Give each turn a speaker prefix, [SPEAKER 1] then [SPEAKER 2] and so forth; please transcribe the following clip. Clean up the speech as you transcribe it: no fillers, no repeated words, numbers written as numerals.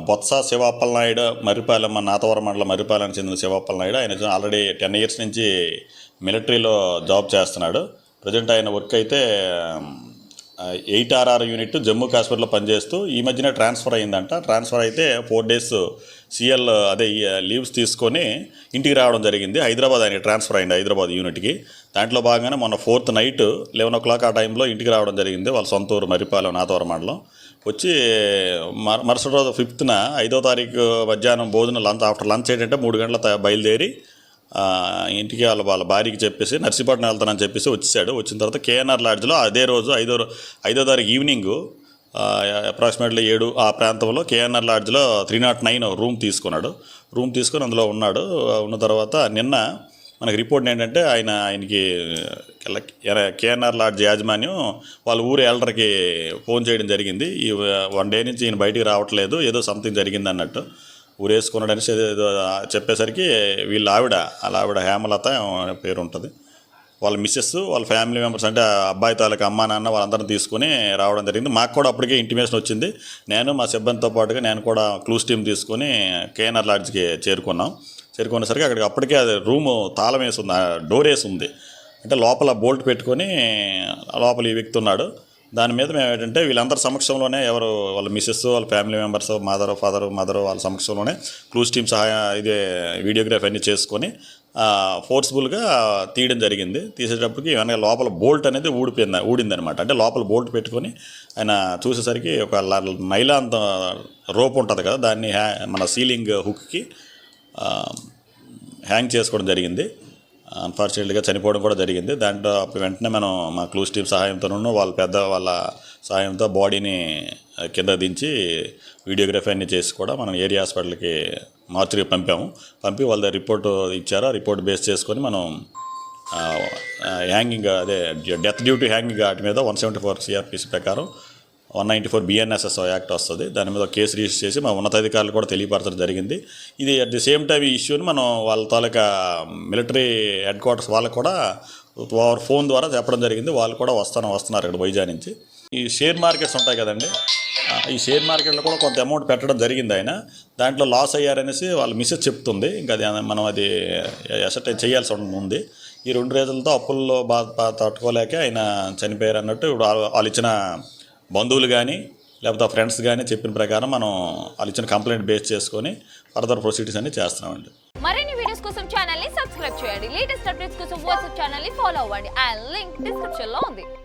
[SPEAKER 1] బొత్స శివప్పలనాయుడు మర్రిపాలెం, మన నాతవరం మండలం మర్రిపాలెంకి చెందిన శివప్పలనాయుడు. ఆయన ఆల్రెడీ 10 years నుంచి మిలిటరీలో జాబ్ చేస్తున్నాడు. ప్రజెంట్ ఆయన వర్క్ అయితే 8RR యూనిట్ జమ్మూ కాశ్మీర్లో పనిచేస్తూ ఈ మధ్యనే ట్రాన్స్ఫర్ అయిందంట. ట్రాన్స్ఫర్ అయితే 4 days CL అదే లీవ్స్ తీసుకొని ఇంటికి రావడం జరిగింది. హైదరాబాద్ ఆయన ట్రాన్స్ఫర్ అయింది, హైదరాబాద్ యూనిట్కి. దాంట్లో భాగంగానే మొన్న 4th night 11 o'clock ఆ టైంలో ఇంటికి రావడం జరిగింది. వాళ్ళ సొంత ఊరు మర్రిపాలెం, నాతవరం మండలం. వచ్చి మరుసటి రోజు 5th 5వ తారీఖు మధ్యాహ్నం భోజనం ఆఫ్టర్ లంచ్ ఏంటంటే 3 గంటల బయలుదేరి ఇంటికి వాళ్ళ భార్యకి చెప్పేసి నర్సీపట్నం వెళ్తానని చెప్పేసి వచ్చేసాడు. వచ్చిన తర్వాత KNR లాడ్జ్లో అదే రోజు 5వ తారీఖు ఈవినింగ్ అప్రాక్సిమేట్లీ 7 ఆ ప్రాంతంలో KNR లాడ్జ్లో 309 రూమ్ తీసుకున్నాడు. రూమ్ తీసుకొని అందులో ఉన్నాడు. ఉన్న తర్వాత నిన్న మనకి రిపోర్ట్ ఏంటంటే ఆయనకి KNR లాడ్జ్ యాజమాన్యం వాళ్ళ ఊరు ఎల్డర్కి ఫోన్ చేయడం జరిగింది. ఈ 1 day నుంచి ఈయన బయటికి రావట్లేదు, ఏదో సంథింగ్ జరిగింది అన్నట్టు. ఊరేసుకున్నాడు అనేసి ఏదో చెప్పేసరికి వీళ్ళ ఆవిడ హేమలత పేరు ఉంటుంది, వాళ్ళ మిస్సెస్, వాళ్ళ ఫ్యామిలీ మెంబర్స్ అంటే అబ్బాయి తాలూకా అమ్మా నాన్న వాళ్ళందరినీ తీసుకొని రావడం జరిగింది. మాకు కూడా అప్పటికే ఇంటిమేషన్ వచ్చింది. నేను మా సిబ్బందితో పాటుగా నేను కూడా క్లూస్ టీమ్ తీసుకొని KNR లాడ్జ్కి చేరుకునేసరికి అక్కడికి అప్పటికే అది రూము తాళం వేసి ఉంది, డోర్ వేసి ఉంది. అంటే లోపల బోల్ట్ పెట్టుకొని లోపల ఈ వ్యక్తి ఉన్నాడు. దాని మీద మేము ఏంటంటే వీళ్ళందరి సమక్షంలోనే వాళ్ళ మిస్సెస్, వాళ్ళ ఫ్యామిలీ మెంబర్స్, ఫాదర్ వాళ్ళ సమక్షంలోనే క్లూస్ టీమ్ ఇదే వీడియోగ్రఫీ అన్నీ చేసుకొని ఫోర్స్ఫుల్గా తీయడం జరిగింది. తీసేటప్పటికి వెనక లోపల బోల్ట్ అనేది ఊడిందనమాట. అంటే లోపల బోల్ట్ పెట్టుకొని ఆయన చూసేసరికి ఒక నైలాన్ రోప్ ఉంటుంది కదా, దాన్ని మన సీలింగ్ హుక్కి హ్యాంగ్ చేసుకోవడం జరిగింది. అన్ఫార్చునేట్లీగా చనిపోవడం కూడా జరిగింది. దాంట్లో వెంటనే మనం మా క్లూస్ టీమ్ సహాయంతోనూ వాళ్ళ సహాయంతో బాడీని కింద దించి వీడియోగ్రఫీ అన్నీ చేసి కూడా మనం ఏరియా హాస్పిటల్కి మార్చికి పంపి వాళ్ళ రిపోర్ట్ ఇచ్చారు. ఆ రిపోర్ట్ బేస్ చేసుకొని మనం హ్యాంగింగ్ అదే డెత్ డ్యూ టు హ్యాంగింగ్ వాటి మీద 174 CRPC ప్రకారం 194 BNSS యాక్ట్ వస్తుంది. దాని మీద కేసు రిజిస్టర్ చేసి మా ఉన్నతాధికారులు కూడా తెలియపరచడం జరిగింది. ఇది అట్ ది సేమ్ టైం ఈ ఇష్యూని మనం వాళ్ళ తాలూకా మిలిటరీ హెడ్ క్వార్టర్స్ వాళ్ళకు కూడా ఫోన్ ద్వారా చెప్పడం జరిగింది. వాళ్ళు కూడా వస్తున్నారు ఇక్కడ వైజాగ్ నుంచి. ఈ షేర్ మార్కెట్స్ ఉంటాయి కదండి, ఈ షేర్ మార్కెట్లో కూడా కొంత అమౌంట్ పెట్టడం జరిగింది. ఆయన దాంట్లో లాస్ అయ్యారనేసి వాళ్ళ మిస్సెస్ చెప్తుంది. ఇంకా అది మనం అది అసెట్ చేయాల్సి ఉంది. ఈ 2 రోజులతో అప్పుల్లో తట్టుకోలేక ఆయన చనిపోయారు అన్నట్టు ఇప్పుడు వాళ్ళు ఇచ్చిన బంధువులు కానీ లేకపోతే ఫ్రెండ్స్ కానీ చెప్పిన ప్రకారం మనం వాళ్ళు ఇచ్చిన కంప్లైంట్ బేస్ చేసుకొని ఫర్దర్ ప్రొసీడింగ్స్ అన్ని చేస్తున్నామండి.
[SPEAKER 2] మరిన్ని వీడియోస్ కోసం ఛానల్ ని సబ్స్క్రైబ్ చేయండి. లేటెస్ట్ అప్డేట్స్ కోసం వాట్సాప్ ఛానల్ ని ఫాలో అవ్వండి. ఆ లింక్ డిస్క్రిప్షన్ లో ఉంది.